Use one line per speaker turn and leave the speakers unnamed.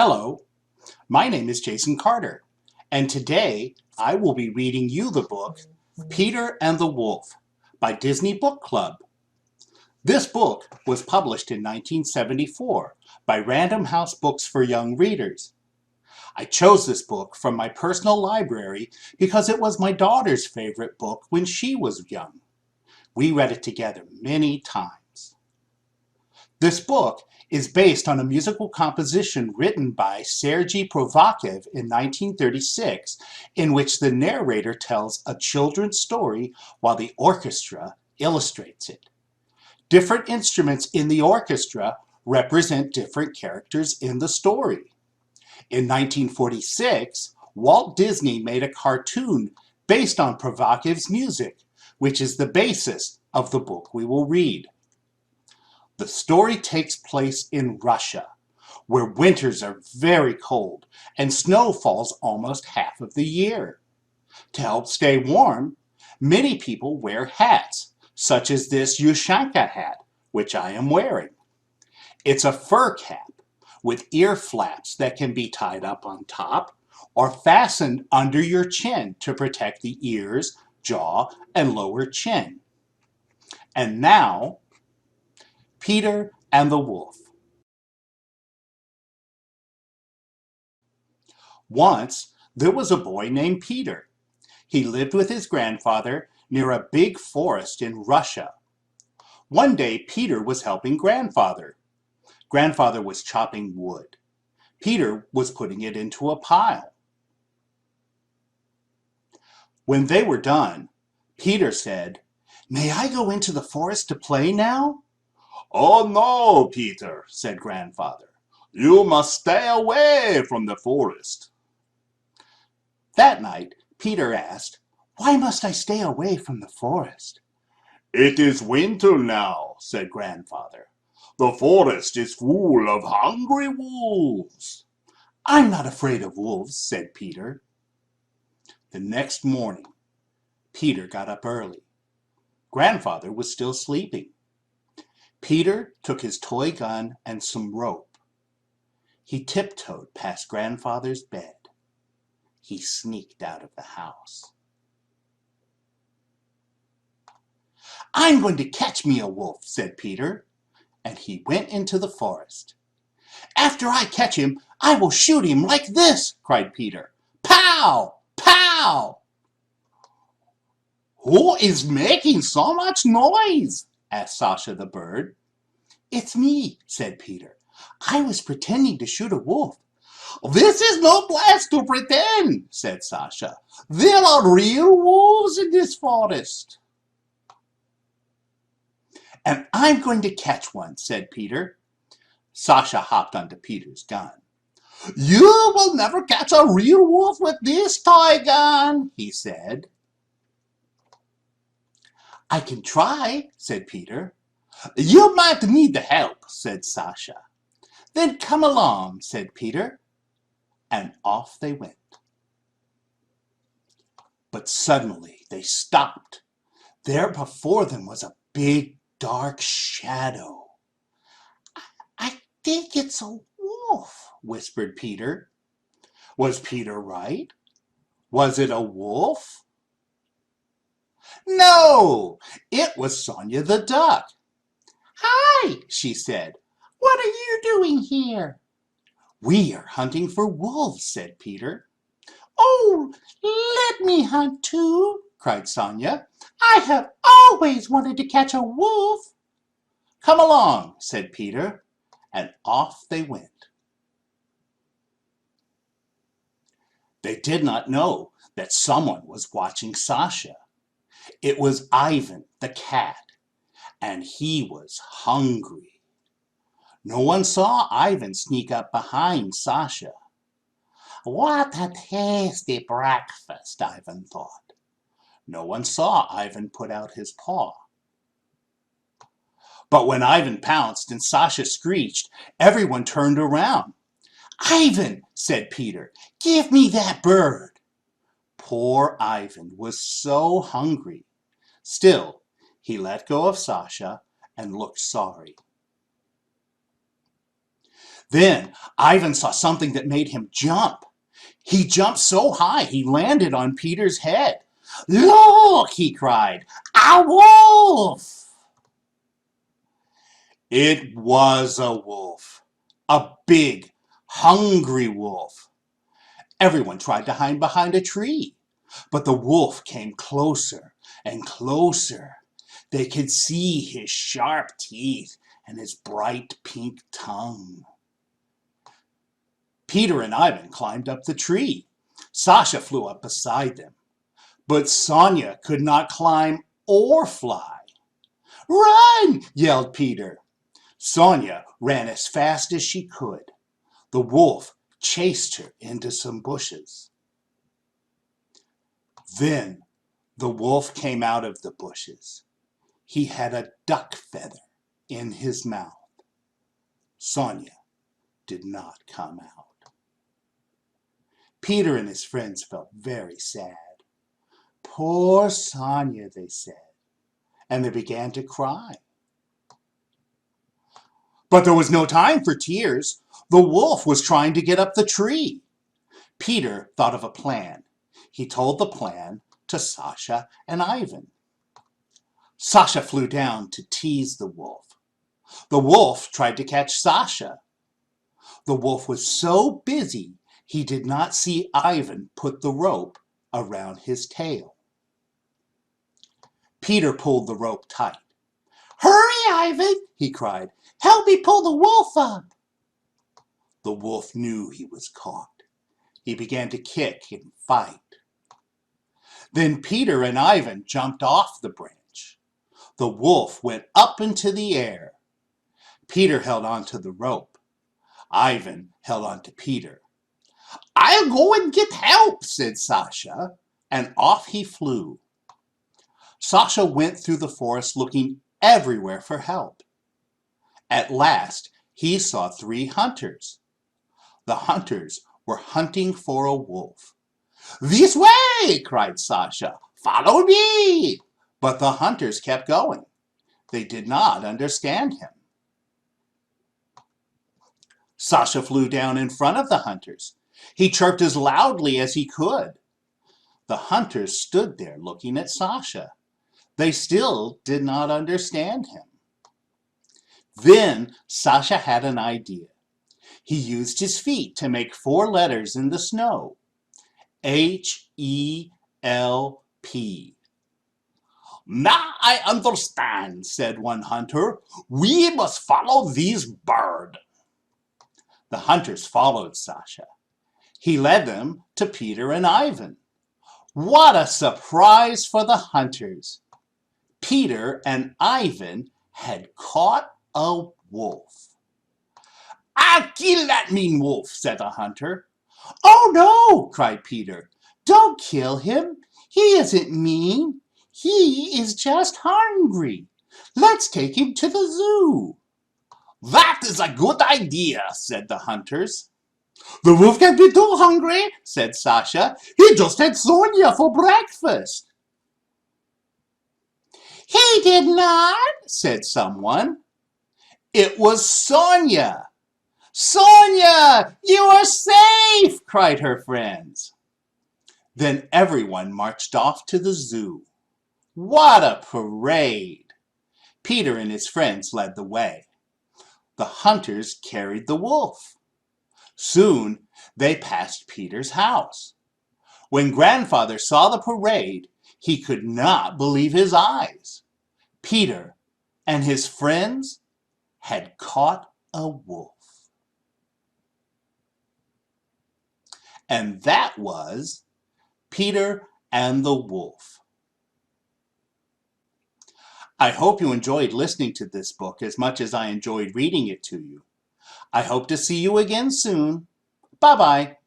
Hello, my name is Jason Carter, and today I will be reading you the book Peter and the Wolf by Disney Book Club. This book was published in 1974 by Random House Books for Young Readers. I chose this book from my personal library because it was my daughter's favorite book when she was young. We read it together many times. This book is based on a musical composition written by Sergei Provachev in 1936, in which the narrator tells a children's story while the orchestra illustrates it. Different instruments in the orchestra represent different characters in the story. In 1946, Walt Disney made a cartoon based on Provachev's music, which is the basis of the book we will read. The story takes place in Russia, where winters are very cold and snow falls almost half of the year. To help stay warm, many people wear hats, such as this Ushanka hat, which I am wearing. It's a fur cap with ear flaps that can be tied up on top or fastened under your chin to protect the ears, jaw, and lower chin. And now, Peter and the Wolf. Once, there was a boy named Peter. He lived with his grandfather near a big forest in Russia. One day, Peter was helping Grandfather. Grandfather was chopping wood. Peter was putting it into a pile. When they were done, Peter said, "May I go into the forest to play now?"
"Oh no, Peter," said Grandfather. "You must stay away from the forest."
That night, Peter asked, "Why must I stay away from the forest?"
"It is winter now," said Grandfather. "The forest is full of hungry wolves."
"I'm not afraid of wolves," said Peter. The next morning, Peter got up early. Grandfather was still sleeping. Peter took his toy gun and some rope. He tiptoed past Grandfather's bed. He sneaked out of the house. "I'm going to catch me a wolf," said Peter, and he went into the forest. "After I catch him, I will shoot him like this," cried Peter. "Pow! Pow!"
"Who is making so much noise?" asked Sasha the bird.
"It's me," said Peter. "I was pretending to shoot a wolf."
"This is no place to pretend," said Sasha. "There are real wolves in this forest."
"And I'm going to catch one," said Peter. Sasha hopped onto Peter's gun.
"You will never catch a real wolf with this toy gun," he said.
"I can try," said Peter.
"You might need the help," said
Sasha. "Then come along," said Peter, and off they went. But suddenly they stopped. There before them was a big dark shadow. "I think it's a wolf," whispered Peter. Was Peter right? Was it a wolf? No, it was Sonia the duck. "Hi," she said. "What are you doing here?" "We are hunting for wolves," said Peter. "Oh, let me hunt too," cried Sonia. "I have always wanted to catch a wolf." "Come along," said Peter, and off they went. They did not know that someone was watching Sasha. It was Ivan the cat, and he was hungry. No one saw Ivan sneak up behind Sasha. "What a tasty breakfast," Ivan thought. No one saw Ivan put out his paw. But when Ivan pounced and Sasha screeched, everyone turned around. "Ivan," said Peter, "give me that bird." Poor Ivan was so hungry. Still, he let go of Sasha and looked sorry. Then Ivan saw something that made him jump. He jumped so high he landed on Peter's head. "Look!" he cried. "A wolf!" It was a wolf. A big, hungry wolf. Everyone tried to hide behind a tree, but the wolf came closer and closer. They could see his sharp teeth and his bright pink tongue. Peter and Ivan climbed up the tree. Sasha flew up beside them. But Sonia could not climb or fly. "Run!" yelled Peter. Sonia ran as fast as she could. The wolf chased her into some bushes. Then the wolf came out of the bushes. He had a duck feather in his mouth. Sonia did not come out. Peter and his friends felt very sad. "Poor Sonia," they said, and they began to cry. But there was no time for tears. The wolf was trying to get up the tree. Peter thought of a plan. He told the plan to Sasha and Ivan. Sasha flew down to tease the wolf. The wolf tried to catch Sasha. The wolf was so busy he did not see Ivan put the rope around his tail. Peter pulled the rope tight. "Hurry, Ivan!" he cried. "Help me pull the wolf up!" The wolf knew he was caught. He began to kick and fight. Then Peter and Ivan jumped off the branch. The wolf went up into the air. Peter held on to the rope. Ivan held on to Peter. "I'll go and get help," said Sasha, and off he flew. Sasha went through the forest looking everywhere for help. At last, he saw 3 hunters. The hunters were hunting for a wolf. "This way!" cried Sasha. "Follow me!" But the hunters kept going. They did not understand him. Sasha flew down in front of the hunters. He chirped as loudly as he could. The hunters stood there looking at Sasha. They still did not understand him. Then Sasha had an idea. He used his feet to make 4 letters in the snow. H-E-L-P. "Now I understand," said one hunter. "We must follow this bird." The hunters followed Sasha. He led them to Peter and Ivan. What a surprise for the hunters! Peter and Ivan had caught a wolf. "I'll kill that mean wolf," said the hunter. "Oh no!" cried Peter. "Don't kill him. He isn't mean. He is just hungry. Let's take him to the zoo." "That is a good idea," said the hunters. "The wolf can't be too hungry," said Sasha. "He just had Sonia for breakfast." "He did not," said someone. It was Sonia. "Sonia, you are safe!" cried her friends. Then everyone marched off to the zoo. What a parade! Peter and his friends led the way. The hunters carried the wolf. Soon they passed Peter's house. When Grandfather saw the parade, he could not believe his eyes. Peter and his friends had caught a wolf. And that was Peter and the Wolf. I hope you enjoyed listening to this book as much as I enjoyed reading it to you. I hope to see you again soon. Bye-bye.